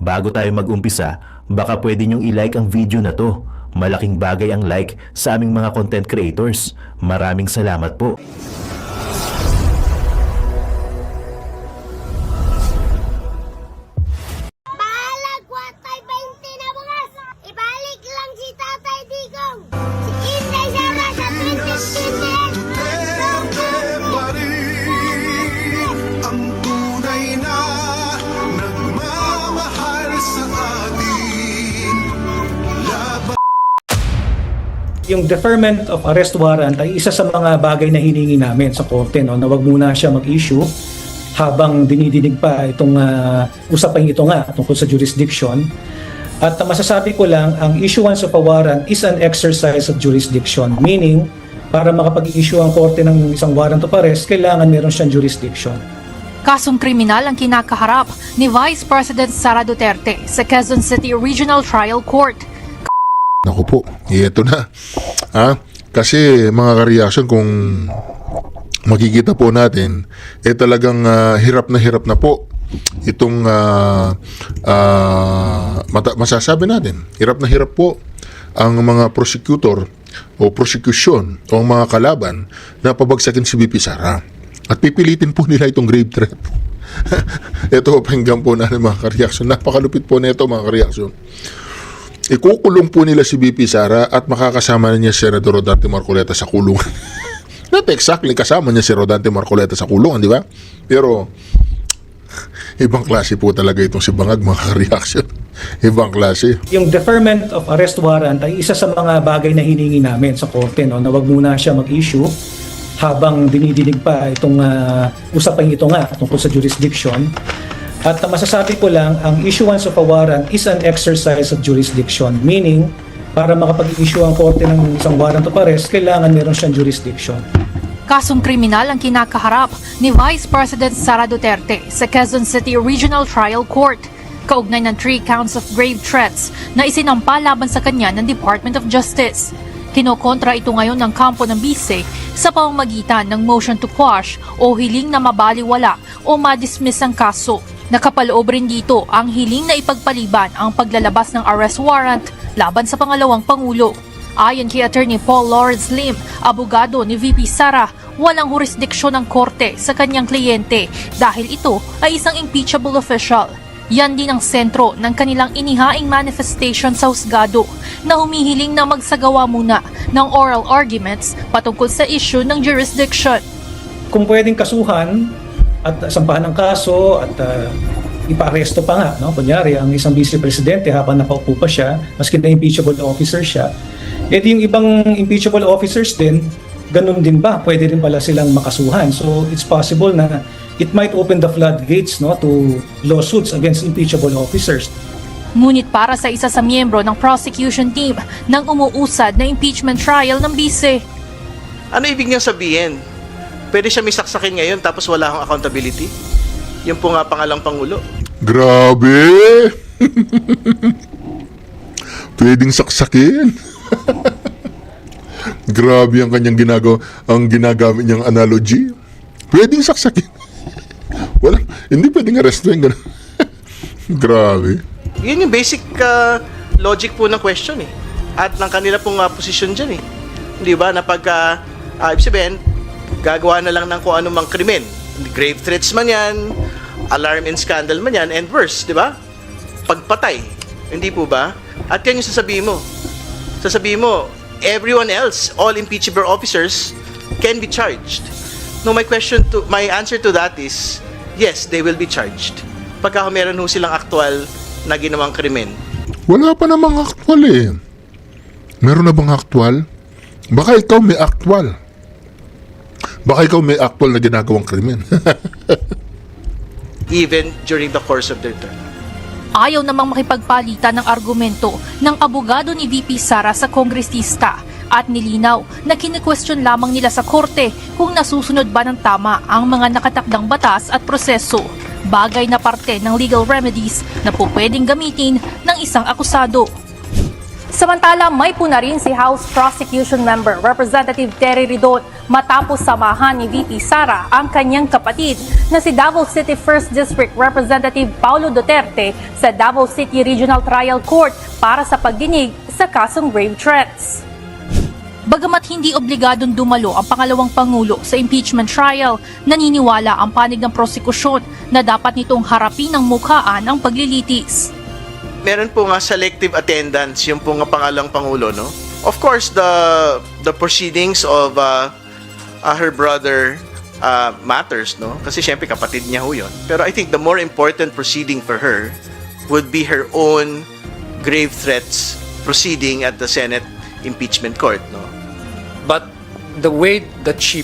Bago tayo mag-umpisa, baka pwede nyong i-like ang video na to. Malaking bagay ang like sa aming mga content creators. Maraming salamat po. Balag watay 20 na bukas. Ibalik lang si Tatay Digong. Si Inday Sara sa 2015. Ang tunay na nagmamahal sa atin. Yung deferment of arrest warrant ay isa sa mga bagay na hiningi namin sa korte, no, na wag muna siya mag-issue habang dinidinig pa itong usapang ito nga tungkol sa jurisdiction. At masasabi ko lang, ang issuance of a warrant is an exercise of jurisdiction, meaning para makapag-issue ang korte ng isang warrant of arrest, kailangan meron siyang jurisdiction. Kasong kriminal ang kinakaharap ni Vice President Sara Duterte sa Quezon City Regional Trial Court. Naku po, ito na. Kasi mga ka-reaction, kung makikita po natin, talagang hirap na po itong masasabi natin. Hirap na hirap po ang mga prosecutor o prosecution o ang mga kalaban na pabagsakin si VP Sara. At pipilitin po nila itong grave threat. Ito, pakinggan po natin mga ka-reaction. Napakalupit po na ito mga ka-reaction. Ikukulong po nila si VP Sara at makakasama niya si Senador Rodante Marcoleta sa kulungan. Not exactly kasama niya si Rodante Marcoleta sa kulungan, di ba? Pero ibang klase po talaga itong si Bangag, mga reaction. Ibang klase. Yung deferment of arrest warrant ay isa sa mga bagay na hiningi namin sa korte, no, na wag muna siya mag-issue habang dinidinig pa itong usapang ito nga tungkol sa jurisdiction. At masasabi ko lang, ang issuance of a warrant is an exercise of jurisdiction, meaning para makapag-issue ang korte ng isang warrant of arrest, kailangan meron siyang jurisdiction. Kasong kriminal ang kinakaharap ni Vice President Sara Duterte sa Quezon City Regional Trial Court. Kaugnay ng 3 counts of grave threats na isinampa laban sa kanya ng Department of Justice. Kinokontra ito ngayon ng kampo ng bise sa pamamagitan ng motion to quash o hiling na mabaliwala o madismiss ang kaso. Nakapaloob rin dito ang hiling na ipagpaliban ang paglalabas ng arrest warrant laban sa pangalawang Pangulo. Ayon kay Attorney Paul Lawrence Lim, abogado ni VP Sara, walang jurisdiksyon ng korte sa kanyang kliyente dahil ito ay isang impeachable official. Yan din ang sentro ng kanilang inihaing manifestation sa husgado na humihiling na magsagawa muna ng oral arguments patungkol sa issue ng jurisdiction. Kung pwedeng kasuhan at sampahan ng kaso at ipa-aresto pa nga, no? Kunyari, ang isang vice-presidente habang nakaupo pa siya, maski na impeachable officer siya, yung ibang impeachable officers din, ganun din ba? Pwede rin pala silang makasuhan. So it's possible na it might open the floodgates, no, to lawsuits against impeachable officers. Ngunit para sa isa sa miyembro ng prosecution team ng umuusad na impeachment trial ng bise, Ano ibig niyang sabihin? Pwede siya may saksakin ngayon tapos wala akong accountability? Yung po nga pangalang Pangulo. Grabe! Pwedeng saksakin. Grabe ang kanyang ginagamit niyang analogy. Pwedeng saksakin. Wala, hindi pwedeng arrestuin. Grabe. Yun yung basic logic po ng question eh. At ng kanila pong posisyon dyan eh. Di ba? Na pagka, ibig sabihin, gagawa na lang ng kung anumang krimen. Grave threats man yan, alarm and scandal man yan, and worse, di ba? Pagpatay. Hindi po ba? At yan yung sasabihin mo. Sasabihin mo, everyone else, all impeachable officers, can be charged. No, my answer to that is, yes, they will be charged. Pagka meron ho silang aktual na ginawang krimen. Wala pa namang aktwal eh. Meron na bang aktwal? Baka ikaw may aktwal. Baka ikaw may aktwal na ginagawang krimen. Even during the course of their term. ayaw namang makipagpalitan ng argumento ng abogado ni VP Sara sa kongresista at nilinaw na kine-question lamang nila sa korte kung nasusunod ba ng tama ang mga nakatakdang batas at proseso, bagay na parte ng legal remedies na pupwedeng gamitin ng isang akusado. Samantala, may puna rin si House Prosecution Member Representative Terry Ridon matapos samahan ni VP Sara ang kanyang kapatid na si Davao City 1st District Representative Paulo Duterte sa Davao City Regional Trial Court para sa pagdinig sa kasong grave threats. Bagamat hindi obligadong dumalo ang pangalawang pangulo sa impeachment trial, naniniwala ang panig ng prosekusyon na dapat nitong harapin ng mukhaan ang paglilitis. Meron po nga selective attendance yung po nga pangalang pangulo, no? Of course, the proceedings of her brother matters, no? Kasi syempre kapatid niya ho yun. Pero I think the more important proceeding for her would be her own grave threats proceeding at the Senate impeachment court, no? But the way that she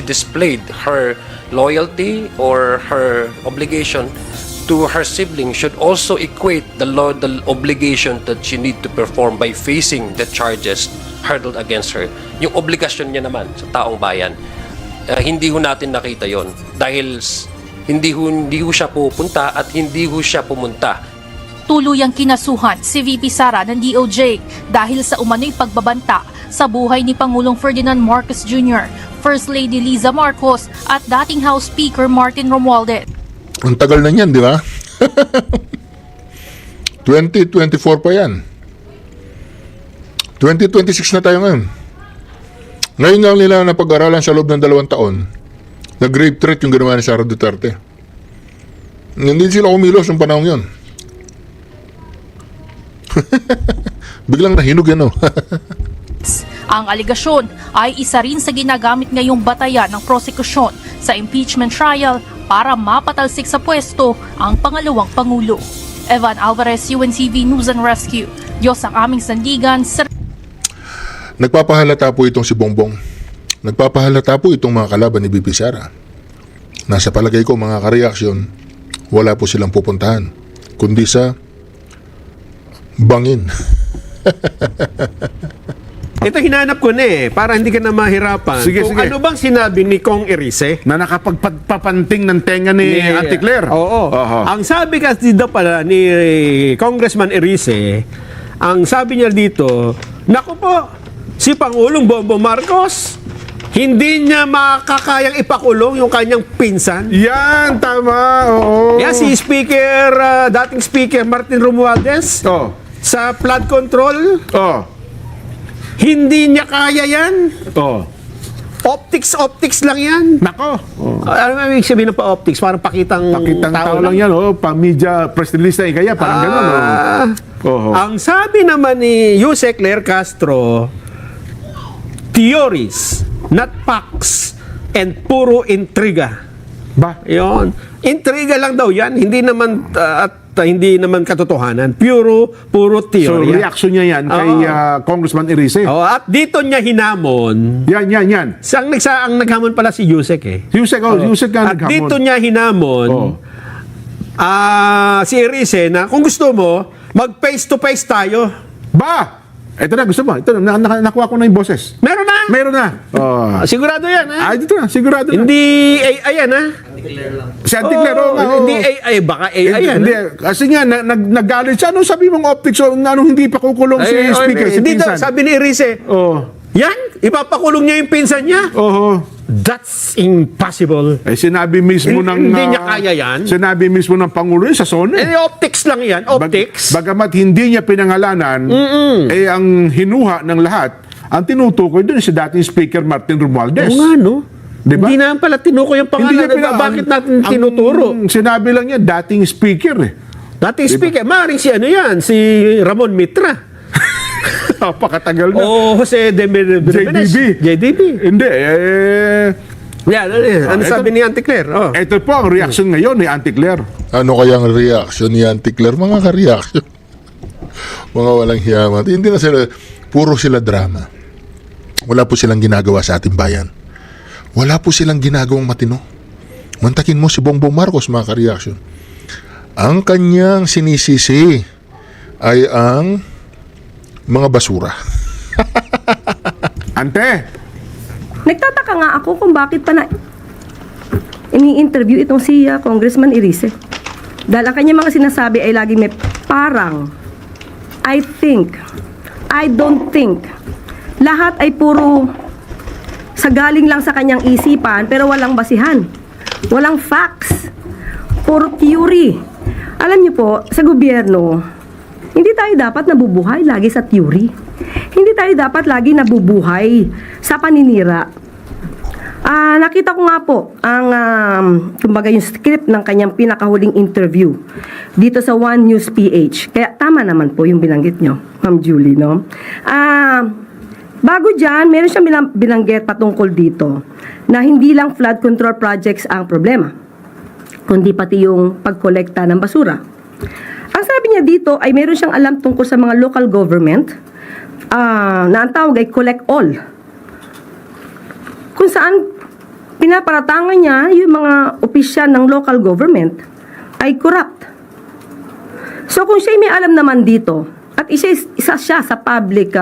displayed her loyalty or her obligation to her sibling should also equate the obligation that she need to perform by facing the charges hurled against her. Yung obligasyon niya naman sa taong bayan, hindi ho natin nakita yon dahil hindi ho siya pupunta at hindi ho siya pumunta. Tuluyang kinasuhan si VP Sara ng DOJ dahil sa umano'y pagbabanta sa buhay ni Pangulong Ferdinand Marcos Jr., First Lady Liza Marcos at dating House Speaker Martin Romualdez. Ang tagal na niyan, di ba? 2024 pa yan. 2026 na tayo ngayon. Ngayon lang nila napag-aralan sa loob ng 2 taon na grave threat yung ginawa ni Sara Duterte. Hindi sila kumilos ng panahon yun. Biglang nahinog yan, no? Ang aligasyon ay isa rin sa ginagamit ngayong batayan ng prosekusyon sa impeachment trial para mapatalsik sa pwesto ang pangalawang pangulo. Evan Alvarez, UNTV News and Rescue. Diyos ang aming sandigan. Nagpapahalata po itong si Bongbong. Nagpapahalata po itong mga kalaban ni VP Sara. Nasa palagay ko mga kareaksyon, wala po silang pupuntahan, kundi sa bangin. Ito hinanap ko na para hindi ka na mahirapan. Sige, Kung sige. ano bang sinabi ni Kong Erice? Na nakapagpapanting ng tenga ni Auntie Claire. Oo. Oho. Ang sabi kasi daw pala ni Congressman Erice, ang sabi niya dito, naku po, si Pangulong Bongbong Marcos, hindi niya makakayang ipakulong yung kanyang pinsan. Yan, tama. Oo. Yan si Speaker, dating Speaker Martin Romualdez, Oh. sa flood control, Oh. hindi niya kaya yan. Oh. Optics lang yan. Nako. Oh. Ano nga ibig sabihin ng pa-optics? Parang pakitang Tao lang yan, oh. Pa-media press release na kaya, parang gano'n, oh. Oho. Ang sabi naman ni Jose Claire Castro, theories, not facts, and puro intriga. Ba? Yon. Intriga lang daw yan. Hindi naman hindi naman katotohanan. Puro So, theory. reaction niya yan kay Congressman Erice. Oh, at dito niya hinamon. Yan. Ang naghamon pala si Yusek eh. Yusek nga At naghamon. dito niya hinamon si Erice na kung gusto mo, mag face to face tayo. Ba? Ito na, gusto mo. Ito na, nakuha ko na yung boses. Meron na. Meron na. Oh. Sigurado yan ha. Dito na, sigurado na. Hindi AI yan ha. Si Auntie Claire, Hindi AI, baka AI yan. Hindi, kasi nga, naggalit siya. Ano sabi mong optics? Anong hindi pa kukulong si speaker, si Hindi daw, pinsan? sabi ni Erice, yan, ipapakulong niya yung pinsan niya. That's impossible. Sinabi mismo ng... Hindi niya kaya yan. Sinabi mismo ng Pangulo sa SONE. Optics lang yan, optics. Bagamat hindi niya pinangalanan, ang hinuha ng lahat, ang tinutukoy doon si dating Speaker Martin Romualdez. Oo nga, no? Diba? Hindi naman pala tinukoy yung pangalan. Bakit natin tinuturo? Sinabi lang niya, dating Speaker eh. Dating Speaker, maaaring si ano yan, si Ramon Mitra. Napakatagal na. Jose de JDB. Hindi, Yan, ano sabi ni Auntie Claire? ito po ang reaction ngayon ni Auntie Claire. Ano kayang reaction ni Auntie Claire? Mga ka-reaction. Mga walang hiyamat. Hindi na sila, puro sila drama. Wala po silang ginagawa sa ating bayan. Wala po silang ginagawang matino. Mantakin mo si Bongbong Marcos, mga ka-reaction. Ang kanyang sinisisi ay ang mga basura. Ante! Nagtataka nga ako kung bakit pa na ini-interview itong si Congressman Erice. Dahil ang kanya mga sinasabi ay lagi may parang I don't think, lahat ay puro sa galing lang sa kanyang isipan pero walang basihan. Walang facts. Puro theory. Alam niyo po, sa gobyerno, hindi tayo dapat nabubuhay lagi sa theory. Hindi tayo dapat lagi nabubuhay sa paninira. Nakita ko nga po ang kumbaga yung script ng kanyang pinakahuling interview dito sa One News PH. Kaya tama naman po yung binanggit nyo, Ma'am Julie, no? Bago dyan, meron siyang binanggit patungkol dito na hindi lang flood control projects ang problema, kundi pati yung pagkolekta ng basura. Ang sabi niya dito ay meron siyang alam tungkol sa mga local government na ang tawag ay collect all. Kung saan pinaparatangan niya yung mga opisyal ng local government ay corrupt. So kung siya may alam naman dito at isa siya sa public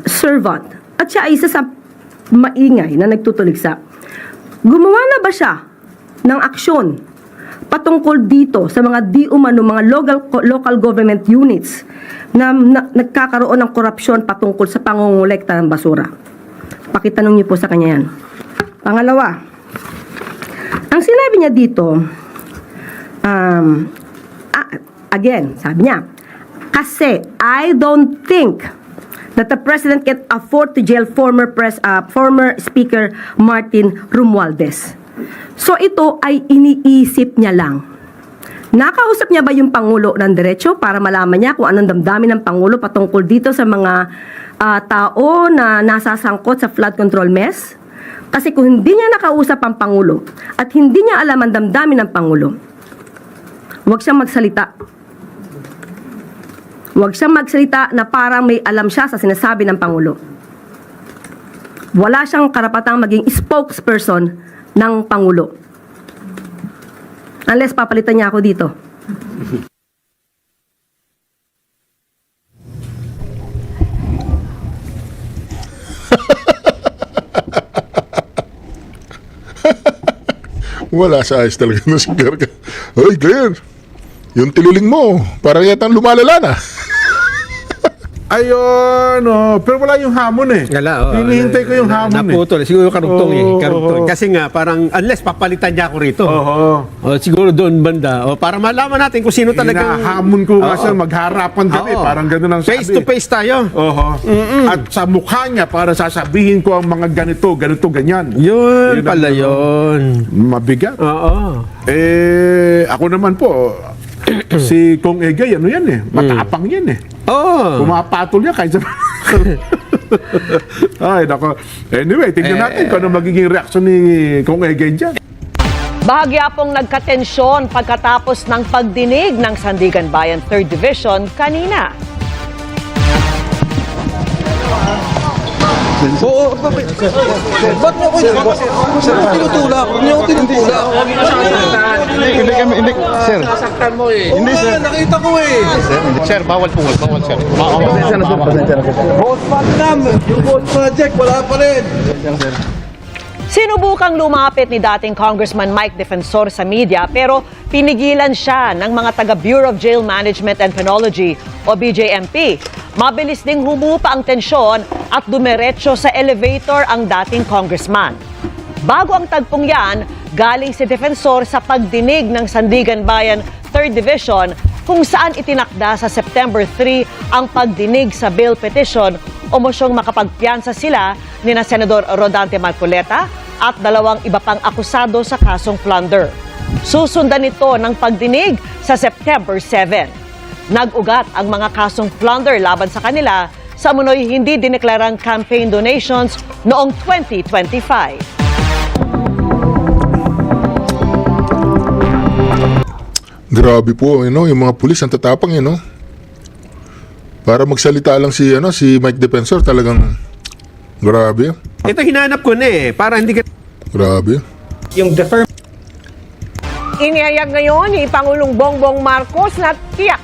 servant at siya ay isa sa maingay na nagtutuligsa, gumawa na ba siya ng aksyon patungkol dito sa mga di umano mga local government units na nagkakaroon ng korupsyon patungkol sa pangongolekta ng basura? Pakitanong niyo po sa kanya yan. Pangalawa, ang sinabi niya dito, again, sabi niya, kasi I don't think that the president can afford to jail former Speaker Martin Romualdez. So ito ay iniisip niya lang. Nakausap niya ba yung Pangulo ng diretso para malaman niya kung anong damdamin ng Pangulo patungkol dito sa mga tao na nasasangkot sa flood control mess? Kasi kung hindi niya nakausap ang Pangulo at hindi niya alam ang damdamin ng Pangulo, huwag siyang magsalita. Huwag siyang magsalita na parang may alam siya sa sinasabi ng Pangulo. Wala siyang karapatang maging spokesperson ng Pangulo. Unless papalitan niya ako dito. Wala sa ayos talaga na si Garga. Hoy, Glenn, yung tiluling mo, parang yata lumalala na. Ayun, pero wala yung hamon eh. Wala, Hinihintay ko yung hamon naputol. Siguro karugtong karugtong. Kasi nga, parang, unless papalitan niya ako rito. Siguro doon banda. Para malaman natin kung sino talagang... Hinahamon ko kasi magharapan kami. Parang gano'n ang sabi. Face to face tayo. At sa mukha niya, para sasabihin ko ang mga ganito, ganyan. Yun Yun pala ang- yun. Mabigat. Oo. Ako naman po, si Kong Egay, ano yan eh. Matapang yan eh. Oo. Pumapatol niya kahit sa... Ay, nako. Anyway, tingnan natin kung ano magiging reaksyon ni Kong Egay dyan. Bahagya pong nagkatensyon pagkatapos ng pagdinig ng Sandigan Bayan 3rd Division kanina. Ba't mo ako tinutulak? Hindi ako tinutulak. Hindi, sir. Sasaktan mo eh. Hindi, sir. Nakita ko eh. Sir, bawal po. Bawal, sir. Ghost Platinum, yung Ghost Project, wala pa rin. Sinubukang lumapit ni dating Congressman Mike Defensor sa media pero pinigilan siya ng mga taga Bureau of Jail Management and Penology o BJMP. Mabilis ding humupa ang tensyon at dumiretso sa elevator ang dating congressman. Bago ang tagpong yan, galing si Defensor sa pagdinig ng Sandigan Bayan 3rd Division kung saan itinakda sa September 3 ang pagdinig sa bill petition o mosyong makapagpiyansa sila ni na Senador Rodante Marcoleta at dalawang iba pang akusado sa kasong plunder. Susundan ito ng pagdinig sa September 7. Nag-ugat ang mga kasong plunder laban sa kanila sa umunoy hindi dineklarang campaign donations noong 2025. Grabe po, yung mga pulis ang tatapang Para magsalita lang si Mike Defensor, talagang grabe. Ito hinanap ko na para hindi ka... Grabe. Yung deferment Inihayag ngayon ni Pangulong Bongbong Marcos na tiyak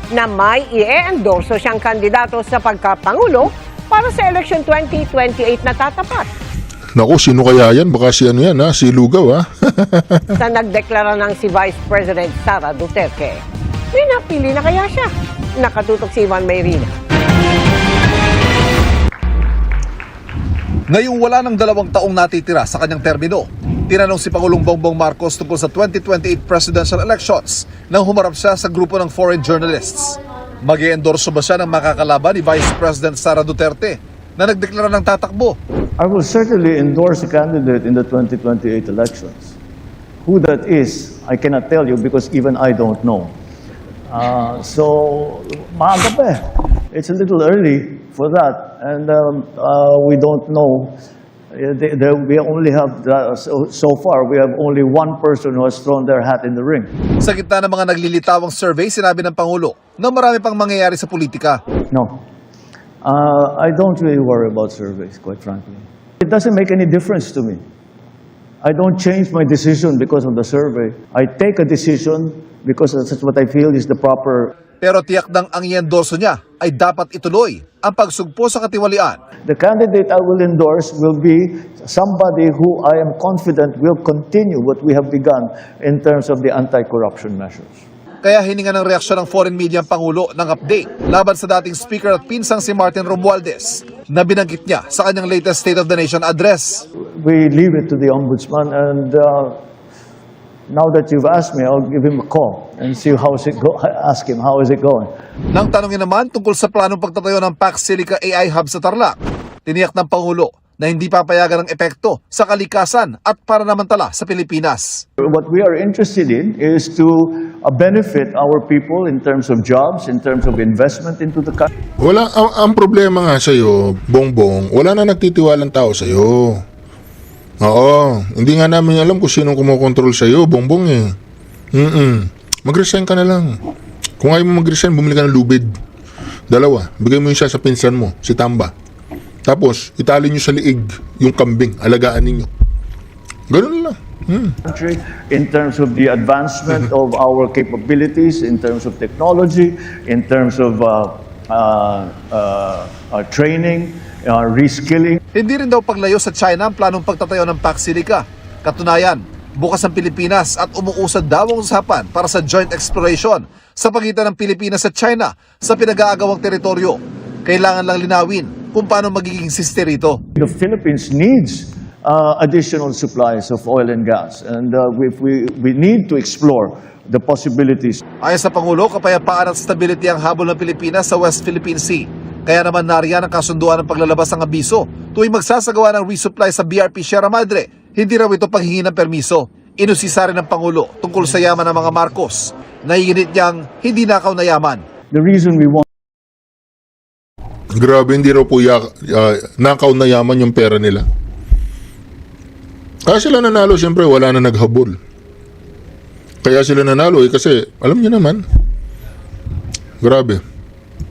na may i-endorso siyang kandidato sa pagkapangulo para sa election 2028 na tatapat. Naku, sino kaya yan? Baka si si Lugaw Sa nagdeklara ng si Vice President Sara Duterte. May napili na kaya siya? Nakatutok si Ivan Mayrina. Ngayong wala ng 2 taong natitira sa kanyang termino, tinanong si Pangulong Bongbong Marcos tungkol sa 2028 presidential elections nang humarap siya sa grupo ng foreign journalists. Mag-i-endorso ba siya ng makakalaban ni Vice President Sara Duterte na nagdeklara ng tatakbo? I will certainly endorse a candidate in the 2028 elections. Who that is, I cannot tell you because even I don't know. So, maaga pa eh. It's a little early for that, and we don't know. We only have, so far, we have only one person who has thrown their hat in the ring. Sa gitna ng mga naglilitawang survey, sinabi ng Pangulo na marami pang mangyayari sa politika. No. I don't really worry about surveys, quite frankly. It doesn't make any difference to me. I don't change my decision because of the survey. I take a decision because that's what I feel is the proper. Pero tiyak ng ang i-endorso niya ay dapat ituloy ang pagsugpo sa katiwalian. The candidate I will endorse will be somebody who I am confident will continue what we have begun in terms of the anti-corruption measures. Kaya hininga ng reaksyon ng foreign media ang Pangulo ng update laban sa dating speaker at pinsang si Martin Romualdez na binanggit niya sa kanyang latest State of the Nation address. We leave it to the Ombudsman, and now that you've asked me, I'll give him a call and see ask him how is it going. Nang tanongin naman tungkol sa planong pagtatayo ng Pax Silica AI Hub sa Tarlac, tiniyak ng Pangulo na hindi papayagan ng epekto sa kalikasan at pananamantala sa Pilipinas. What we are interested in is to benefit our people in terms of jobs, in terms of investment into the country. Wala, ang problema nga sa'yo, Bongbong, wala na nagtitiwalang tao sa'yo. Oo, hindi nga namin alam kung sinong kumokontrol sa'yo, Bongbong eh. Mag-resign ka na lang. Kung ayaw mo mag-resign, bumili ka ng lubid. 2, bigay mo yung isa sa pinsan mo, si Tamba. Tapos, itali nyo sa liig yung kambing, alagaan ninyo. Ganun lang. Country in terms of the advancement of our capabilities, in terms of technology, in terms of training, reskilling. Hindi rin daw paglayo sa China ang planong pagtatayo ng Pax Silica. Katunayan, bukas ang Pilipinas at umuusad daw ang usapan para sa joint exploration sa pagitan ng Pilipinas at China sa pinag-aagawang teritoryo. Kailangan lang linawin kung paano magiging sister ito. The Philippines needs additional supplies of oil and gas, and we need to explore the possibilities. Ayon sa Pangulo, kapayapaan at stability ang habol ng Pilipinas sa West Philippine Sea. Kaya naman nariyan ang kasunduan ng paglalabas ng abiso tuwing magsasagawa ng resupply sa BRP Sierra Madre. Hindi raw ito paghingi ng permiso. Inusisa rin ng Pangulo tungkol sa yaman ng mga Marcos. Naiinit niyang hindi nakaw na yaman. The reason we want. Grabe, hindi raw po nakaw na yaman yung pera nila. Kaya sila nanalo, siyempre wala na naghabol. Kaya sila nanalo kasi alam niyo naman. Grabe.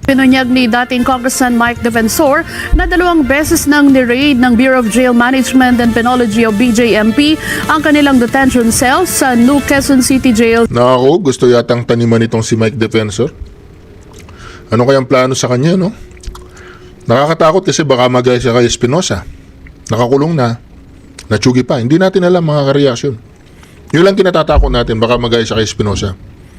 Pinunyag ni dating Congressman Mike Defensor na 2 beses nang ni-raid ng Bureau of Jail Management and Penology o BJMP ang kanilang detention cells sa New Quezon City Jail. Nako, gusto yatang taniman itong si Mike Defensor. Ano kayang plano sa kanya, no? Nakakatakot kasi baka magaya siya kay Espinosa. Nakakulong na. Natsugi pa. Hindi natin alam mga kareaksyon. Yun lang kinatatakot natin, baka magaya siya kay Espinosa.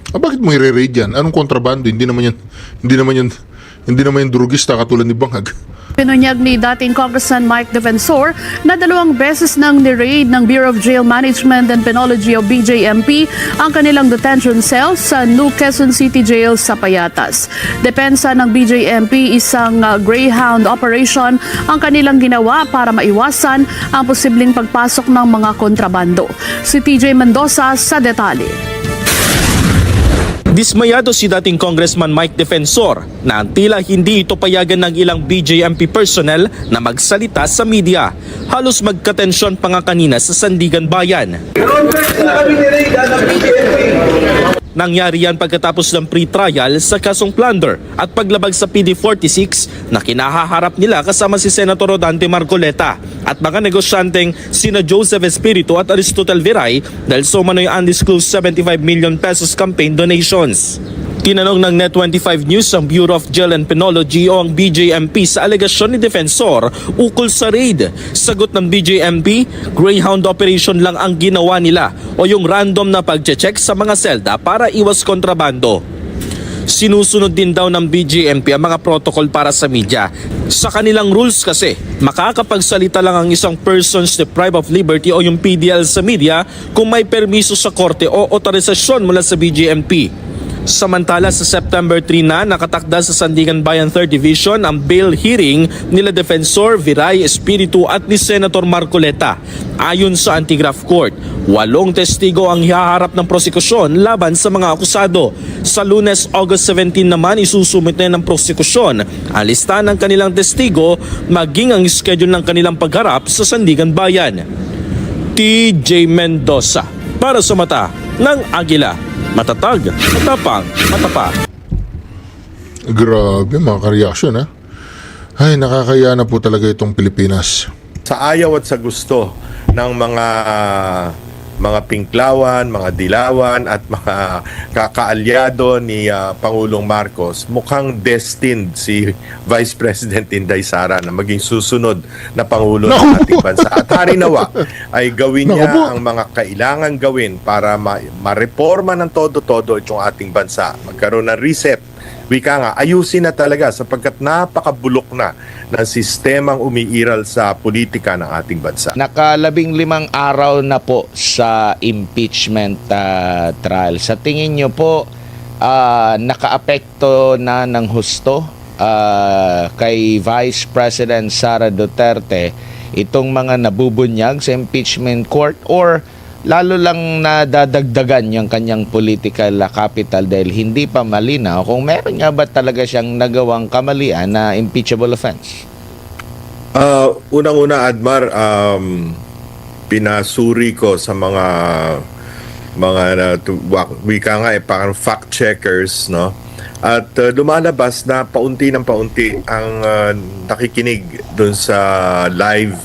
Bakit mo i-raid yan? Anong kontrabando? Hindi naman yan drugista katulad ni Bangag. Pinunyag ni dating Congressman Mike Defensor na 2 beses nang ni-raid ng Bureau of Jail Management and Penology o BJMP ang kanilang detention cells sa New Quezon City Jail sa Payatas. Depensa ng BJMP, isang Greyhound operation ang kanilang ginawa para maiwasan ang posibleng pagpasok ng mga kontrabando. Si TJ Mendoza sa detalye. Dismayado si dating Congressman Mike Defensor na tila hindi ito payagan ng ilang BJMP personnel na magsalita sa media. Halos magkatensyon pa nga kanina sa Sandigan Bayan. Nangyari yan pagkatapos ng pre-trial sa kasong plunder at paglabag sa PD46 na kinahaharap nila kasama si Senator Rodante Marcoleta at mga negosyanteng sina Joseph Espiritu at Aristotle Viray dahil sumano'y undisclosed 75 million pesos campaign donations. Tinanong ng Net25 News ang Bureau of Jail and Penology o ang BJMP sa alegasyon ni Defensor ukol sa raid. Sagot ng BJMP, Greyhound operation lang ang ginawa nila o yung random na pag-check sa mga selda para iwas kontrabando. Sinusunod din daw ng BJMP ang mga protocol para sa media. Sa kanilang rules kasi, makakapagsalita lang ang isang persons deprived of liberty o yung PDL sa media kung may permiso sa korte o otorisasyon mula sa BJMP. Samantala sa September 3 na nakatakda sa Sandigan Bayan 3rd Division ang bail hearing nila Defensor Viray Espiritu at ni Senator Marcoleta. Ayon sa Anti-Graft Court, 8 testigo ang hihaharap ng prosekusyon laban sa mga akusado. Sa Lunes, August 17 naman isusumit na ng prosekusyon ang lista ng kanilang testigo maging ang schedule ng kanilang pagharap sa Sandigan Bayan. TJ Mendoza para sa mata ng Agila. Matatag, matapang, matapa. Grabe mga ka-reaction ha. Ay, nakakaya na po talaga itong Pilipinas. Sa ayaw at sa gusto ng mga pinklawan, mga dilawan at mga kakaalyado ni Pangulong Marcos, mukhang destined si Vice President Inday Sara na maging susunod na Pangulo ng ating bansa. At harinawa ay gawin niya ang mga kailangan gawin para ma-reforma ng todo-todo itong ating bansa. Magkaroon ng reset. Wika nga, ayusin na talaga sapagkat napakabulok na ng sistemang umiiral sa politika ng ating bansa. Naka-15 araw na po sa impeachment trial. Sa tingin nyo po, nakaapekto na ng husto kay Vice President Sara Duterte itong mga nabubunyag sa impeachment court or lalo lang nadadagdagan yung kanyang political capital dahil hindi pa malinaw kung meron nga ba talaga siyang nagawang kamalian na impeachable offense? Unang-una, Admar, pinasuri ko sa mga wika nga parang fact checkers, no? At lumalabas na paunti ng paunti ang nakikinig doon sa live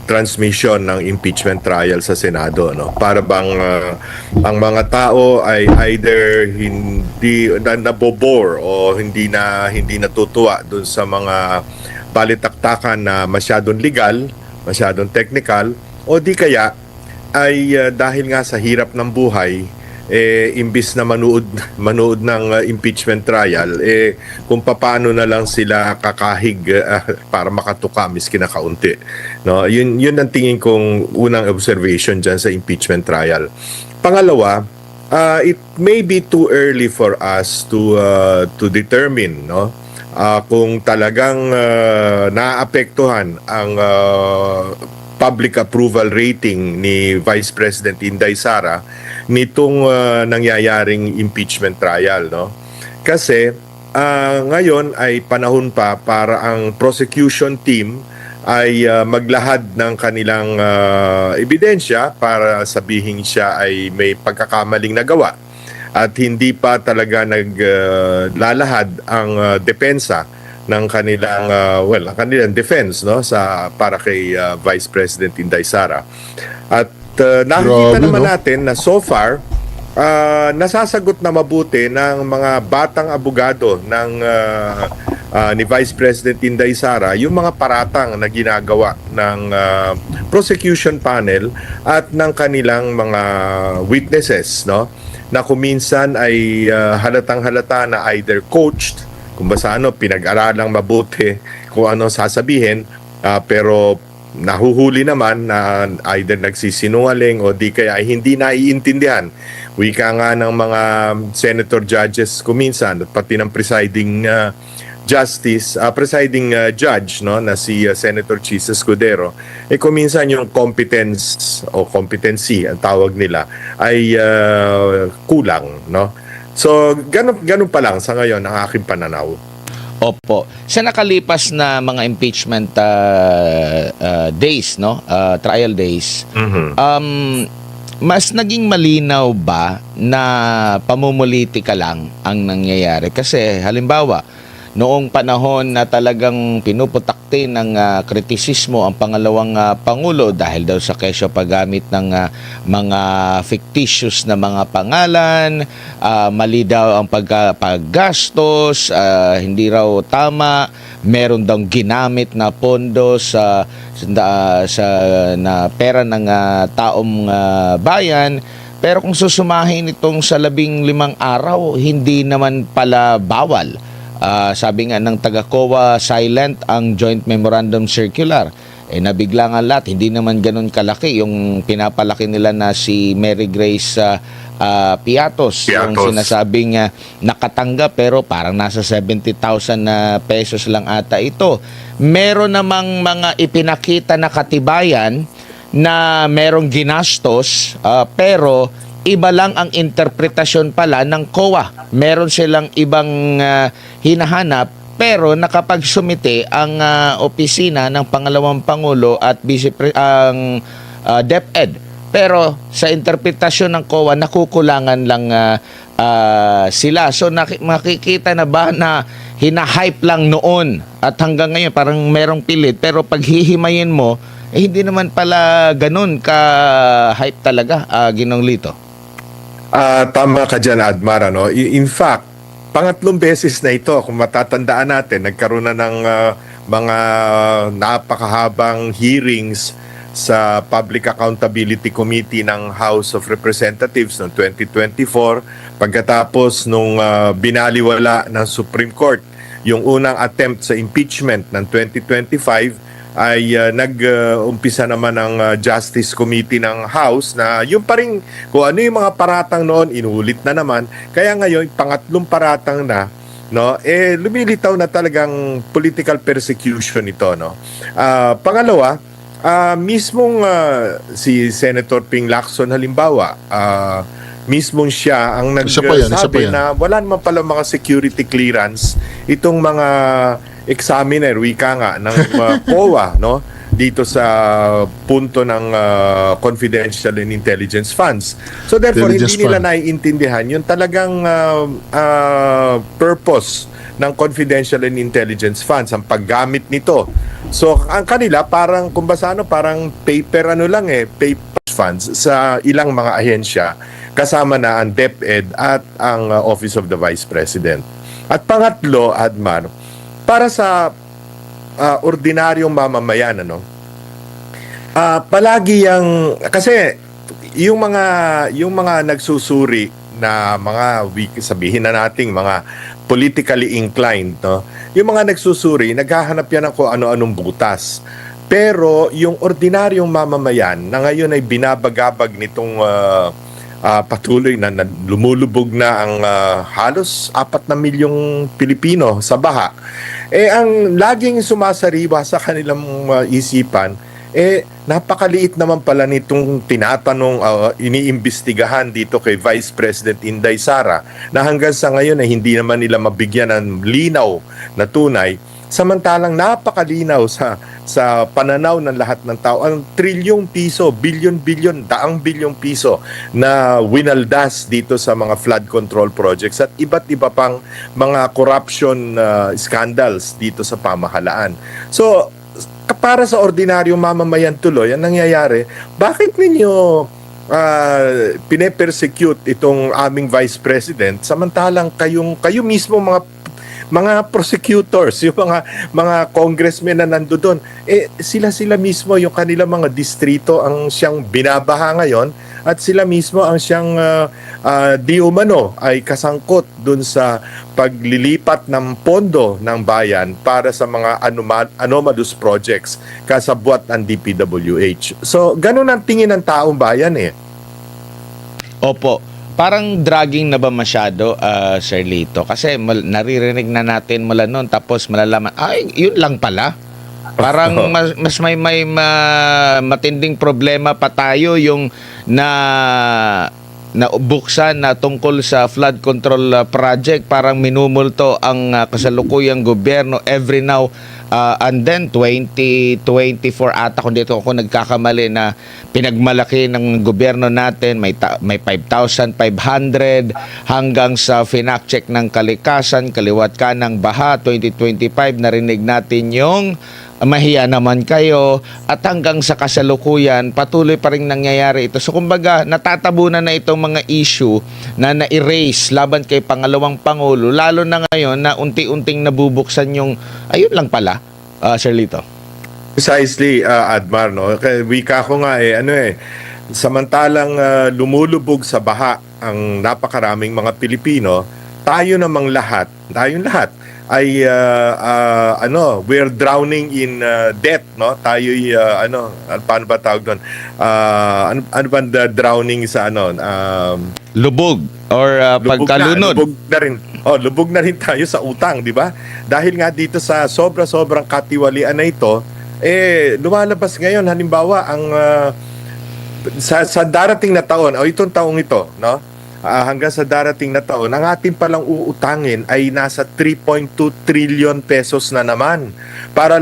transmission ng impeachment trial sa Senado, no? Para bang ang mga tao ay either hindi nabobore o hindi natutuwa doon sa mga balitaktakan na masyadong legal, masyadong technical, o di kaya ay dahil nga sa hirap ng buhay, imbis na manood ng impeachment trial, kung paano na lang sila kakahig para makatuka miski na kaunti. No, yun ang tingin kong unang observation dyan sa impeachment trial. Pangalawa, it may be too early for us to determine, no, kung talagang naapektuhan ang public approval rating ni Vice President Inday Sara nitong nangyayaring impeachment trial, no? Kasi ngayon ay panahon pa para ang prosecution team ay maglahad ng kanilang ebidensya para sabihin siya ay may pagkakamaling nagawa at hindi pa talaga naglalahad ang depensa ng kanilang ang kanilang defense, no, para kay Vice President Inday Sara. At nakikita naman natin na so far nasasagot na mabuti ng mga batang abogado ni Vice President Inday Sara yung mga paratang na ginagawa ng prosecution panel at ng kanilang mga witnesses, no, na kuminsan ay halatang-halata na either coached, kung basta pinag-aralang mabuti kung ano sasabihin, pero nahuhuli naman na either nagsisinungaling o di kaya ay hindi naiintindihan. Wika nga ng mga senator judges kuminsan at pati ng presiding judge, no, na si Senator Chis Escudero, kuminsan yung competence o competency ang tawag nila ay kulang, no. So, ganun pa lang sa ngayon ang aking pananaw. Opo. Sa nakalipas na mga impeachment days, no? Trial days, mas naging malinaw ba na pamumulitika lang ang nangyayari? Kasi halimbawa, noong panahon na talagang pinuputakti ng kritisismo ang pangalawang Pangulo dahil daw sa kesyo paggamit ng mga fictitious na mga pangalan, mali daw ang paggastos, hindi raw tama, meron daw ginamit na pondo na pera ng taong bayan. Pero kung susumahin itong sa 15 araw, hindi naman pala bawal. Sabi nga ng taga-COA, silent ang Joint Memorandum Circular. Nabigla nga lahat, hindi naman ganun kalaki yung pinapalaki nila na si Mary Grace Piatos. Yung sinasabing nakatanggap pero parang nasa 70,000 na pesos lang ata ito. Meron namang mga ipinakita na katibayan na merong ginastos pero iba lang ang interpretasyon pala ng COA. Meron silang ibang hinahanap pero nakapagsumite ang opisina ng Pangalawang Pangulo at ang DepEd. Pero sa interpretasyon ng COA, nakukulangan lang sila. So makikita na ba na hina-hype lang noon at hanggang ngayon parang merong pilit. Pero pag hihimayin mo, hindi naman pala ganun ka-hype talaga, Ginong Lito. Tama ka dyan, Admar. Ano? In fact, pangatlong beses na ito, kung matatandaan natin, nagkaroon na ng mga napakahabang hearings sa Public Accountability Committee ng House of Representatives noong 2024 pagkatapos nung binaliwala ng Supreme Court yung unang attempt sa impeachment ng 2025 ay nag-umpisa naman ng Justice Committee ng House na yung pa rin kung ano yung mga paratang noon inulit na naman, kaya ngayon pangatlong paratang na, no, lumilitaw na talagang political persecution ito, no. Pangalawa, mismong si Senator Ping Lacson halimbawa, mismong siya ang nagsabi na wala naman pala mga security clearance itong mga examiner, wika nga, ng COA, no? Dito sa punto ng confidential and intelligence funds. So therefore, hindi nila naiintindihan yung talagang purpose ng confidential and intelligence funds, ang paggamit nito. So ang kanila parang parang paper paper funds sa ilang mga ahensya kasama na ang DepEd at ang Office of the Vice President. At pangatlo, Admar, para sa ordinaryong mamamayan, palagi kasi yung mga nagsusuri na mga sabihin na nating mga politically inclined, no? Yung mga nagsusuri, naghahanap yan ng kung ano-anong butas. Pero yung ordinaryong mamamayan na ngayon ay binabagabag nitong patuloy na lumulubog na ang halos 4 na milyong Pilipino sa baha, ang laging sumasariwa sa kanilang isipan, napakaliit naman pala nitong tinatanong, iniimbestigahan dito kay Vice President Inday Sara na hanggang sa ngayon ay hindi naman nila mabigyan ng linaw na tunay. Samantalang napakalinaw sa pananaw ng lahat ng tao ang trilyong piso, bilyon-bilyon, daang bilyong piso na winaldas dito sa mga flood control projects at iba't iba pang mga corruption scandals dito sa pamahalaan. So, para sa ordinaryong mamamayan tuloy, ang nangyayari, bakit ninyo pine-persecute itong aming Vice President samantalang kayo mismo mga prosecutors, yung mga congressmen na nandoon, sila mismo yung kanilang mga distrito ang siyang binabaha ngayon at sila mismo ang siyang di umano ay kasangkot dun sa paglilipat ng pondo ng bayan para sa mga anomalous projects kasabwat ang DPWH. So, ganun ang tingin ng taong bayan Opo. Parang dragging na ba masyado, Sir Lito? Kasi naririnig na natin mula noon tapos malalaman, yun lang pala. Parang mas may matinding problema pa tayo yung buksan na tungkol sa flood control project. Parang minumulto ang kasalukuyang gobyerno every now and then 2024 ata kung dito ako nagkakamali na pinagmalaki ng gobyerno natin may 5,500 hanggang sa finact-check ng kalikasan kaliwat ka ng baha 2025 narinig natin yung mahiya naman kayo at hanggang sa kasalukuyan patuloy pa rin nangyayari ito. So kumbaga natatabunan na itong mga issue na na-erase laban kay Pangalawang Pangulo lalo na ngayon na unti-unting nabubuksan yung ayun lang pala, Sir Lito. Precisely, Admar, no? Wika ko nga samantalang lumulubog sa baha ang napakaraming mga Pilipino, tayong lahat ay we're drowning in debt, no? Tayo'y paano ba tawag doon? Ano ba drowning sa Lubog or pagkalunod. Lubog na rin tayo sa utang, di ba? Dahil nga dito sa sobrang katiwalian na ito, lumalabas ngayon halimbawa ang sa darating na taon o itong taong ito, no? Hanggang sa darating na taon, ang ating palang uutangin ay nasa 3.2 trillion pesos na naman para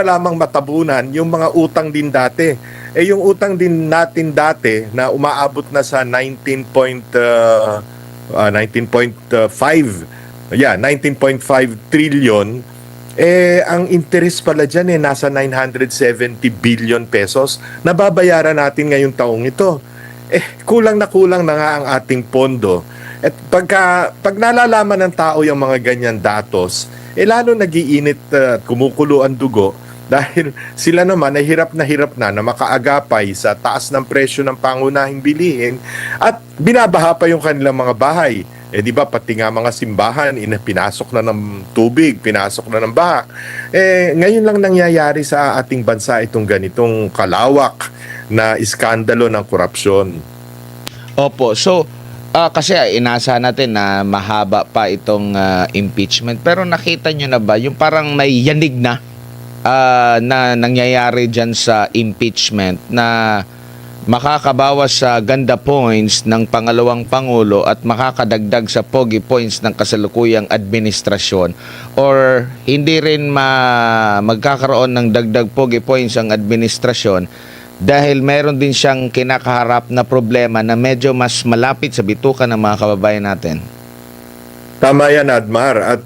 lamang matabunan yung mga utang din dati. Yung utang din natin dati na umaabot na sa 19.5 trillion, ang interest pala dyan nasa 970 billion pesos na babayaran natin ngayong taong ito. Kulang na nga ang ating pondo. At pag nalalaman ng tao yung mga ganyan datos, lalo nagiinit at kumukulo ang dugo dahil sila naman ay hirap na makaagapay sa taas ng presyo ng pangunahing bilihin at binabaha pa yung kanilang mga bahay. Di ba pati nga mga simbahan pinasok na ng tubig, pinasok na ng baha. Ngayon lang nangyayari sa ating bansa itong ganitong kalawak na iskandalo ng korupsyon. Opo. So, kasi inasa natin na mahaba pa itong impeachment. Pero nakita nyo na ba yung parang may yanig na nangyayari dyan sa impeachment na makakabawas sa ganda points ng pangalawang Pangulo at makakadagdag sa pogi points ng kasalukuyang administrasyon, or hindi rin magkakaroon ng dagdag pogi points ang administrasyon dahil meron din siyang kinakaharap na problema na medyo mas malapit sa bituka ng mga kababayan natin. Tama yan, Admar. At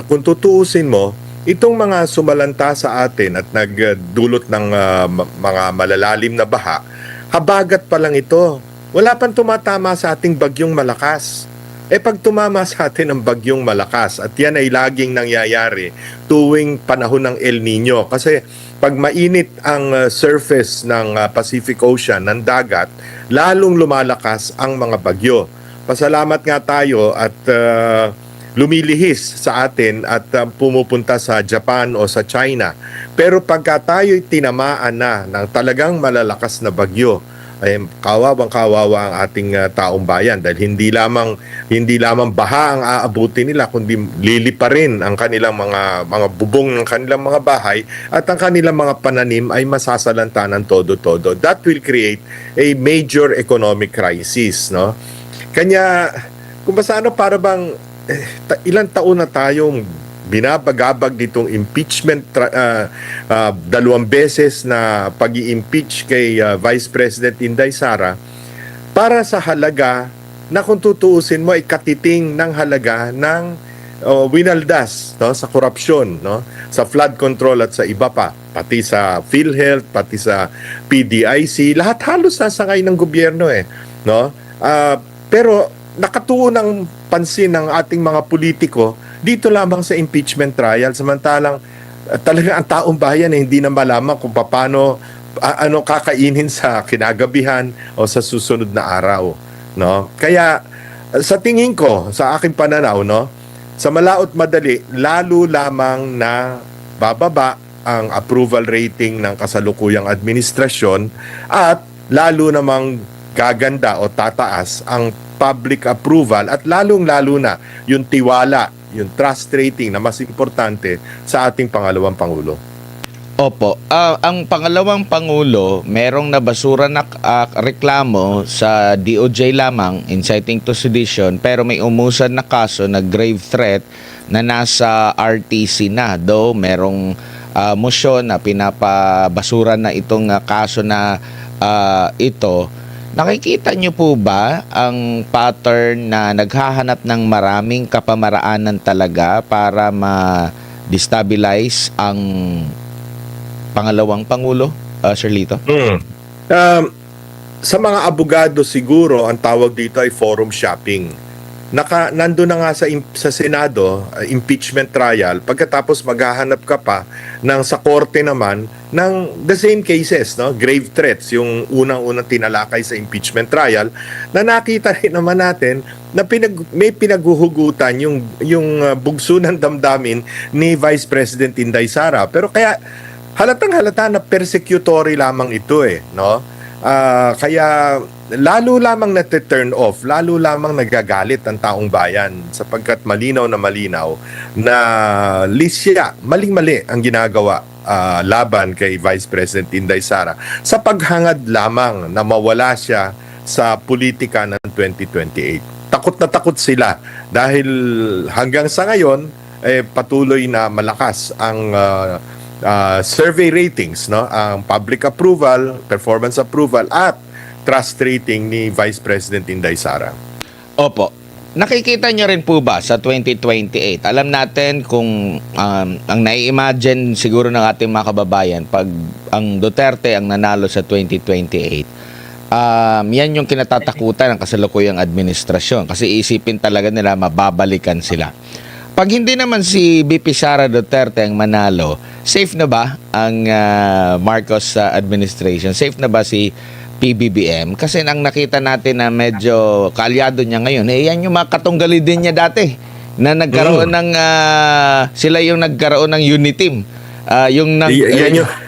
kung tutuusin mo, itong mga sumalanta sa atin at nagdulot ng mga malalalim na baha, habagat pa lang ito. Wala pang tumatama sa ating bagyong malakas. Pag tumama sa atin ang bagyong malakas, at yan ay laging nangyayari tuwing panahon ng El Nino. Kasi pag mainit ang surface ng Pacific Ocean, ng dagat, lalong lumalakas ang mga bagyo. Pasalamat nga tayo at lumilihis sa atin at pumupunta sa Japan o sa China. Pero pagka tayo'y tinamaan na ng talagang malalakas na bagyo, ay kawawang-kawawa ang ating taong bayan dahil hindi lamang baha ang aabutin nila, kundi lilipa rin ang kanilang mga bubong ng kanilang mga bahay at ang kanilang mga pananim ay masasalanta ng todo-todo. That will create a major economic crisis, no? Kanya kung paano, para bang ilang taon na tayong binabagabag ditong impeachment, 2 beses na pag-i-impeach kay Vice President Inday Sara para sa halaga na kung tutuusin mo ay katiting ng halaga ng winaldas, no, sa korupsyon, no, sa flood control at sa iba pa, pati sa PhilHealth, pati sa PDIC, lahat halos nasangay ng gobyerno no? Pero nakatuon ng pansin ng ating mga politiko dito lamang sa impeachment trial, samantalang talaga ang taong bayan hindi na malaman kung paano kakainin sa kinagabihan o sa susunod na araw, no? Kaya sa tingin ko, sa aking pananaw, no, sa malaot madali, lalo lamang na bababa ang approval rating ng kasalukuyang administrasyon at lalo namang gaganda o tataas ang public approval at lalong-lalo na yung tiwala, yung trust rating na mas importante sa ating pangalawang Pangulo. Opo. Ang pangalawang Pangulo, merong nabasura na reklamo sa DOJ lamang, inciting to sedition, pero may umusan na kaso na grave threat na nasa RTC na. Though merong motion na pinapabasura na itong kaso na ito. Nakikita niyo po ba ang pattern na naghahanap ng maraming kapamaraanan talaga para ma-destabilize ang pangalawang Pangulo, Sir Lito? Sa mga abogado siguro, ang tawag dito ay forum shopping. nandun na nga sa Senado, impeachment trial, pagkatapos maghahanap ka pa sa korte naman ng the same cases, no? Grave threats, yung unang-unang tinalakay sa impeachment trial, na nakita rin naman natin na may pinaghuhugutan yung bugso ng damdamin ni Vice President Inday Sara. Pero kaya halatang-halata na persecutory lamang ito no? Kaya lalo lamang turn off, lalo lamang nagagalit ang taong bayan sapagkat malinaw na lisya, maling-mali ang ginagawa laban kay Vice President Inday Sara sa paghangad lamang na mawala siya sa politika ng 2028. Takot na takot sila dahil hanggang sa ngayon patuloy na malakas ang survey ratings, no? Ang public approval, performance approval at trust rating ni Vice President Inday Sara. Opo. Nakikita nyo rin po ba sa 2028? Alam natin kung ang nai-imagine siguro ng ating mga kababayan pag ang Duterte ang nanalo sa 2028, yan yung kinatatakutan ng kasalukuyang administrasyon kasi isipin talaga nila mababalikan sila. Pag hindi naman si BP Sara Duterte ang manalo, safe na ba ang Marcos administration? Safe na ba si PBBM? Kasi ang nakita natin na medyo kaalyado niya ngayon, yan yung mga katunggali din niya dati na nagkaroon ng sila yung nagkaroon ng unity team. Yung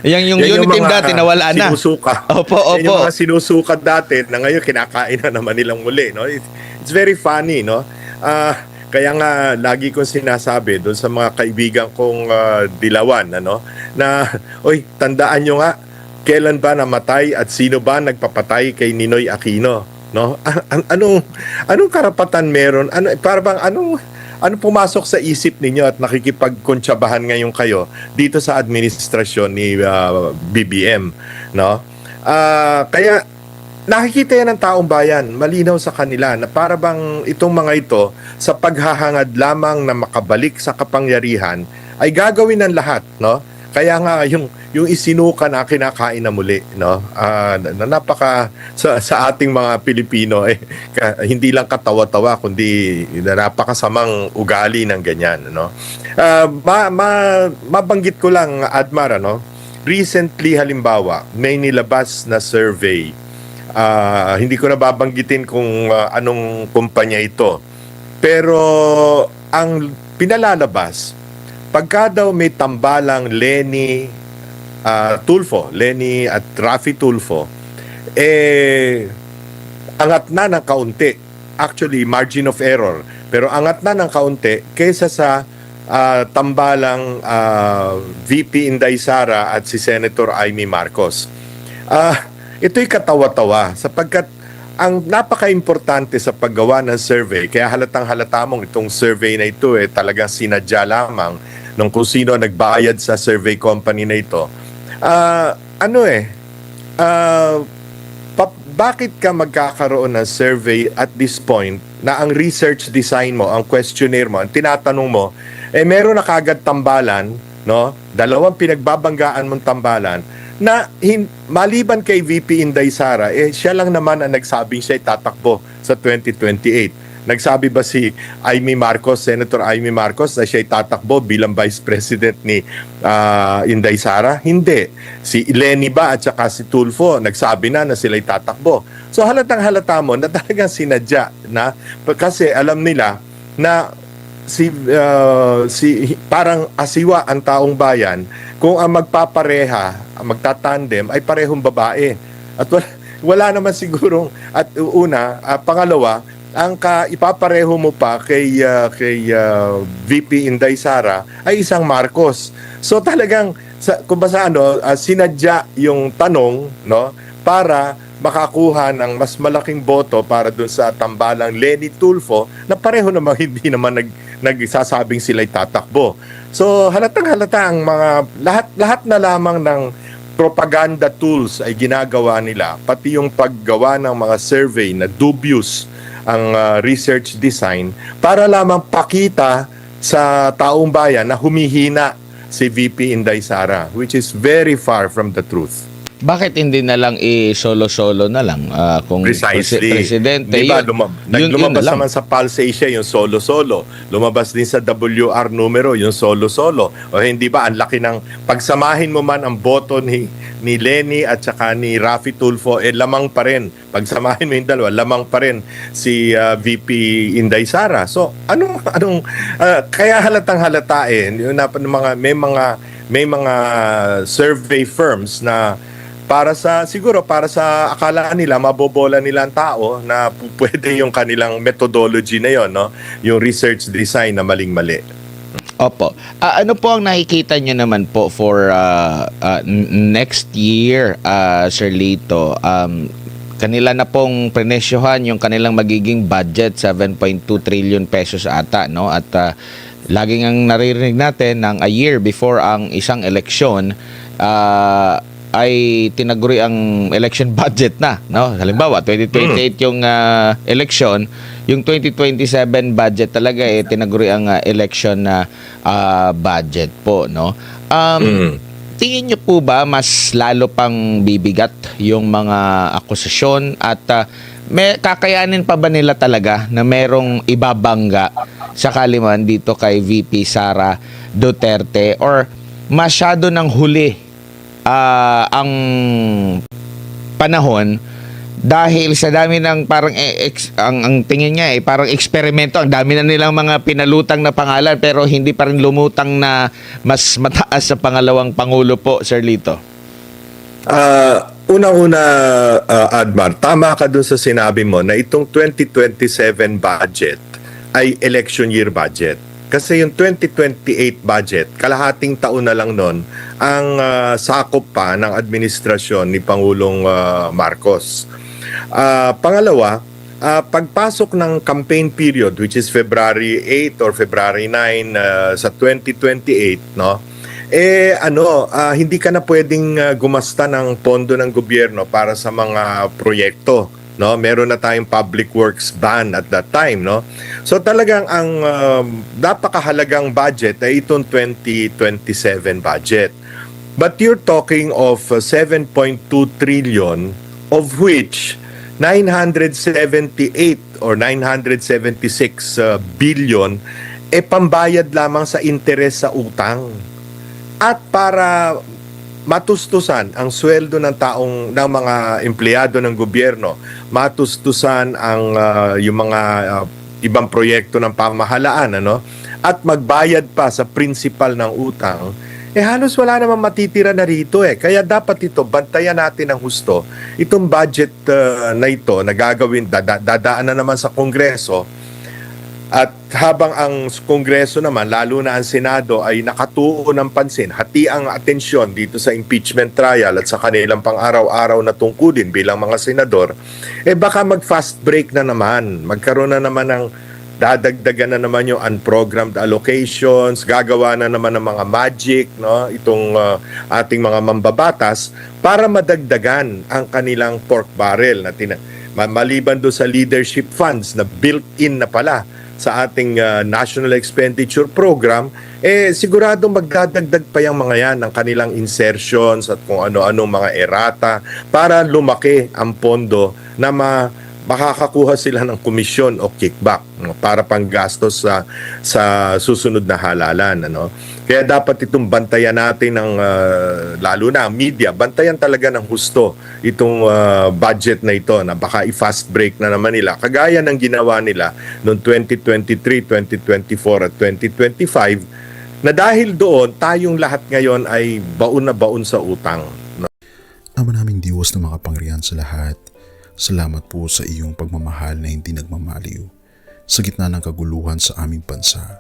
unity team dati nawala na. Sinusuka. Opo. Yan yung mga sinusukat dati na ngayon kinakain na naman nilang muli, no? It's very funny, no? Kaya nga lagi kong sinasabi doon sa mga kaibigan kong dilawan na tandaan nyo nga kailan ba namatay at sino ba nagpapatay kay Ninoy Aquino, no? Anong karapatan meron? Anong pumasok sa isip ninyo at nakikipagkontsabahan ngayon kayo dito sa administrasyon ni BBM, no? Kaya nakikita yan ng taong bayan, malinaw sa kanila na para bang itong mga ito sa paghahangad lamang na makabalik sa kapangyarihan ay gagawin ng lahat, no? Kaya nga yung isinuka na kinakain na muli, no? Napaka sa ating mga Pilipino hindi lang katawa-tawa kundi napakasamang ugali ng ganyan, no? Mabanggit ko lang, Admar, recently halimbawa may nilabas na survey. Hindi ko na babanggitin kung anong kumpanya ito. Pero ang pinalalabas, pagka daw may tambalang Lenny at Raffy Tulfo, angat na ng kaunti. Actually, margin of error. Pero angat na ng kaunti kaysa sa tambalang VP Inday Sara at si Senator Amy Marcos. Ito'y katawa-tawa sapagkat ang napaka-importante sa paggawa ng survey, kaya halatang-halata mong itong survey na ito talagang sinadya lamang nung kung sino nagbayad sa survey company na ito. Bakit ka magkakaroon ng survey at this point na ang research design mo, ang questionnaire mo, ang tinatanong mo, meron na kagad tambalan, no? Dalawang pinagbabanggaan mong tambalan na maliban kay VP Inday Sara, siya lang naman ang nagsabing siya tatakbo sa 2028. Nagsabi ba si Amy Marcos, Senator Amy Marcos, na siya tatakbo bilang Vice President ni Inday Sara? Hindi. Si Lenny ba at saka si Tulfo, nagsabi na sila'y tatakbo. So halatang-halata mo na talagang sinadya na kasi alam nila na parang asiwa ang taong bayan kung ang magpapareha, ang magtatandem ay parehong babae. At wala naman sigurong at pangalawa, ang ipapareho mo pa kay VP Inday Sara ay isang Marcos. So talagang sinadya yung tanong, no, para makakuha ng mas malaking boto para dun sa tambalang Lenny Tulfo na pareho naman hindi naman nagsasabing sila'y tatakbo. So halatang-halata ang mga lahat na lamang ng propaganda tools ay ginagawa nila, pati yung paggawa ng mga survey na dubious ang research design para lamang pakita sa taong bayan na humihina si VP Inday Sara, which is very far from the truth. bakit hindi na lang i-solo-solo na lang kung Precisely. presidente? Di ba, yun lumabas na lang. naman sa Pulse Asia yung solo-solo. Lumabas din sa WR numero yung solo-solo. O hindi ba, ang laki ng pagsamahin mo man ang boto ni Lenny at saka ni Raffy Tulfo, lamang pa rin. Pagsamahin mo yung dalawa, lamang pa rin si VP Inday Sara. So, kaya halatang halata may mga survey firms na para sa akala nila mabobola nila ang tao na pwede yung kanilang methodology na yon, no? Yung research design na maling-mali. Opo. Ano po ang nakikita nyo naman po for next year, Sir Lito? Kanila na pong prenesyohan yung kanilang magiging budget, 7.2 trillion pesos ata, no? At laging ang naririnig natin ng a year before ang isang eleksyon, ay tinaguri ang election budget na, no? Halimbawa 2028 yung election, yung 2027 budget talaga tinaguri ang election na budget po, no? Tingin niyo po ba mas lalo pang bibigat yung mga akusasyon at may kakayanin pa ba nila talaga na merong ibabangga sakali man dito kay VP Sara Duterte, or masyado ng huli ang panahon dahil sa dami ng parang ang tingin niya parang eksperimento, ang dami na nilang mga pinalutang na pangalan pero hindi pa rin lumutang na mas mataas sa pangalawang pangulo po, Sir Lito. Unang-una, Admar, tama ka dun sa sinabi mo na itong 2027 budget ay election year budget. Kasi yung 2028 budget, kalahating taon na lang nun, ang sakop pa ng administrasyon ni Pangulong Marcos. Pangalawa, pagpasok ng campaign period, which is February 8 or February 9 sa 2028, no? Hindi ka na pwedeng gumasta ng pondo ng gobyerno para sa mga proyekto, no? Meron na tayong public works ban at that time, no? So talagang ang napakahalagang budget ay itong 2027 budget. But you're talking of 7.2 trillion, of which 978 or 976 billion pambayad lamang sa interes sa utang. At para matustusan ang sweldo ng mga empleyado ng gobyerno, matustusan ang yung mga ibang proyekto ng pamahalaan, at magbayad pa sa principal ng utang, halos wala namang matitira na rito. Kaya dapat ito, bantayan natin ng husto. Itong budget na ito, na gagawin, dadaan na naman sa Kongreso. At habang ang Kongreso naman, lalo na ang Senado, ay nakatuon ng pansin, hati ang atensyon dito sa impeachment trial at sa kanilang pang-araw-araw na tungkulin bilang mga senador, baka mag-fast break na naman. Magkaroon na naman ng dadagdagan na naman yung unprogrammed allocations, gagawa na naman ng mga magic, no? Itong ating mga mambabatas para madagdagan ang kanilang pork barrel na maliban doon sa leadership funds na built-in na pala sa ating National Expenditure Program, siguradong magdadagdag pa yung mga yan ng kanilang insertions at kung ano-anong mga errata para lumaki ang pondo na makakakuha sila ng komisyon o kickback, no, para panggastos sa susunod na halalan, Kaya dapat itong bantayan natin ng lalo na ang media, bantayan talaga ng husto itong budget na ito na baka i-fast break na naman nila kagaya ng ginawa nila noong 2023, 2024 at 2025, na dahil doon tayong lahat ngayon ay baon na baon sa utang. Ama naming Diyos na makapangyarihan sa lahat, salamat po sa iyong pagmamahal na hindi nagmamaliw. Sa gitna ng kaguluhan sa aming bansa,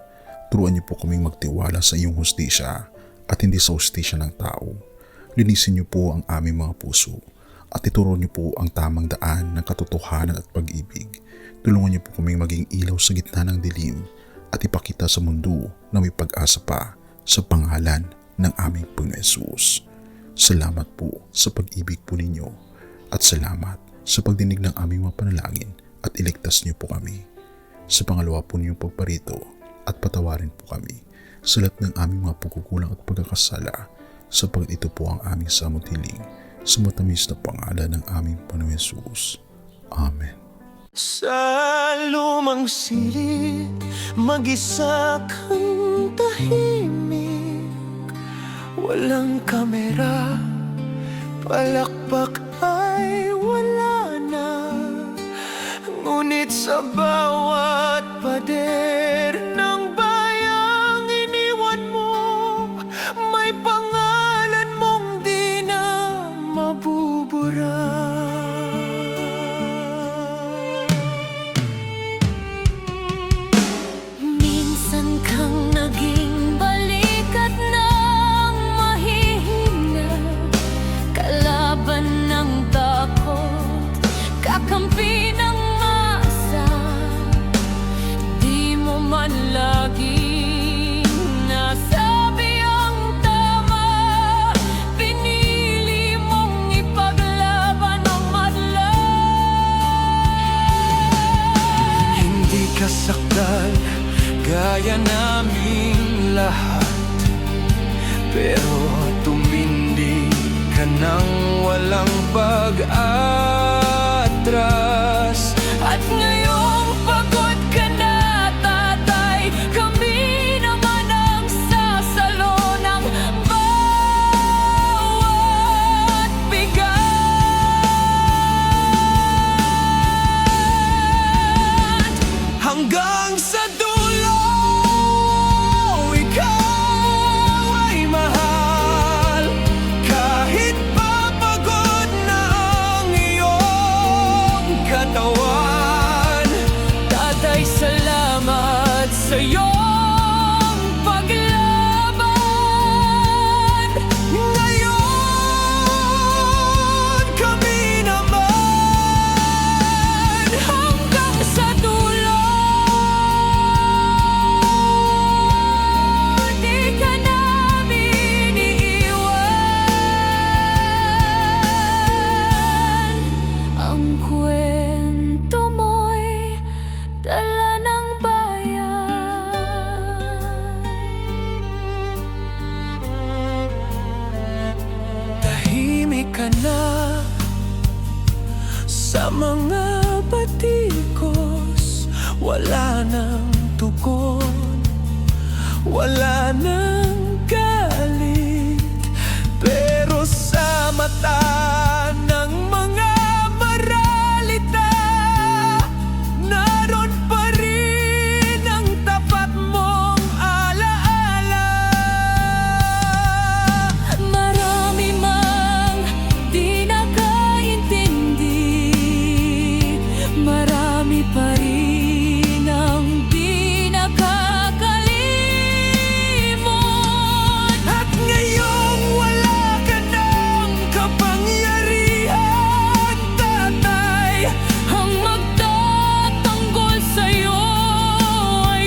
turuan niyo po kaming magtiwala sa iyong hustisya at hindi sa hustisya ng tao. Linisin niyo po ang aming mga puso at ituro niyo po ang tamang daan ng katotohanan at pag-ibig. Tulungan niyo po kaming maging ilaw sa gitna ng dilim at ipakita sa mundo na may pag-asa pa sa pangalan ng aming Panginoon Hesus. Salamat po sa pag-ibig po ninyo at salamat sa pagdinig ng aming mga panalangin at iligtas niyo po kami. Sa pangalawa po niyong pagparito at patawarin po kami sa lahat ng aming mga pagkukulang at pagkakasala, sapagkat ito po ang aming samot hiling sa matamis na pangalan ng aming Panginoong Hesus. Amen. Sa lumang silid, mag-isa kang tahimik. Walang kamera, palakpak ay wala na. Ngunit sa bawat pader ng bayang iniwan mo, may pangalan mong di na mabubura. Minsan kang naging balikat ng mahihina, kalaban ng takot, kakampi ng masa. Di mo man laging nasabi ang tama, pinili mong ipaglaban ang madla. Hindi ka sakdal gaya naming lahat, pero tumindi ka nang walang pag-atras. At ngayong pagod ka na, tatay, kami naman ang sasalo ng bawat bigat. Hanggang sa dulo, ikaw ay mahal. Kahit papagod na ang iyong katawan, tatay, salamat sa iyong paglaban. Ngayon, kami naman hanggang sa dulo. Di ka namin iiwan. Ang kwento mo'y dala ng bayan. Tahimik ka na sa mga batikos, wala nang tugon, wala nang galit, pero sa mata ng mga maralita, naroon pa rin ang tapat mong alaala. Marami mang di nakaintindi, marami pa rin ang di nakakalimot. At ngayong wala ka ng kapangyarihan, tatay, Ang magtatanggol sa'yo ay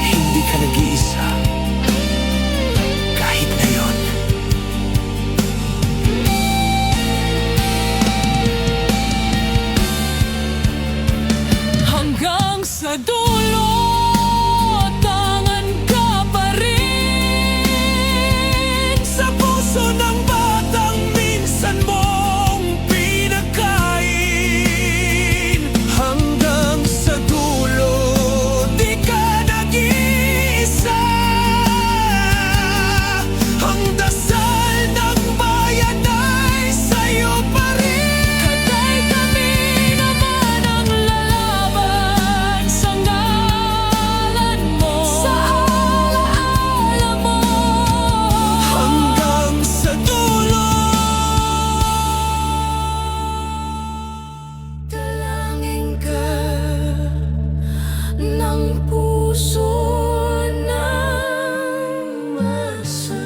hindi ka nag-iisa. Kahit ngayon, hanggang sa dulo, tangan ka pa rin sa puso ng batang minsan mong pinakain. Hanggang sa dulo, di ka nag-iisa. Ang dasal ng bayan ay sa'yo pa rin. Tatay, kami naman ang lalaban sa ngalan mo, sa alaala mo. Hanggang sa dulo, Dalangin ka ng puso ng masa.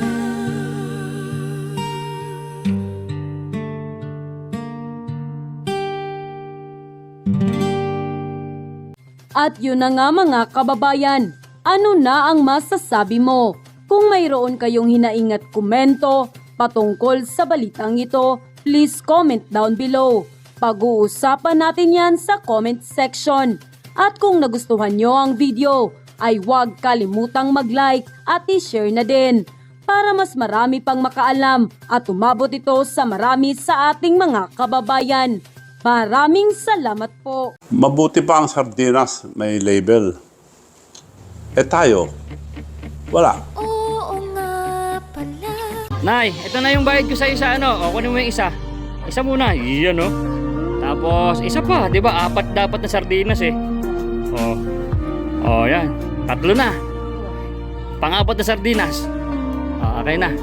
At yun na nga mga kababayan, ano na ang masasabi mo? Kung mayroon kayong hinaing at komento patungkol sa balitang ito, please comment down below. Pag-uusapan natin yan sa comment section. At kung nagustuhan nyo ang video, ay huwag kalimutang mag-like at i-share na din para mas marami pang makaalam at umabot ito sa marami sa ating mga kababayan. Maraming salamat po. Mabuti pa ang sardinas, may label. Tayo, wala. Nay, ito na yung bayad ko sa isa, ano? O, kunin mo yung isa. Isa muna, iyan, no? Tapos, isa pa, di ba? 4 dapat na sardinas, eh. Yan. 3 na. Pang-4 na sardinas. Okay na.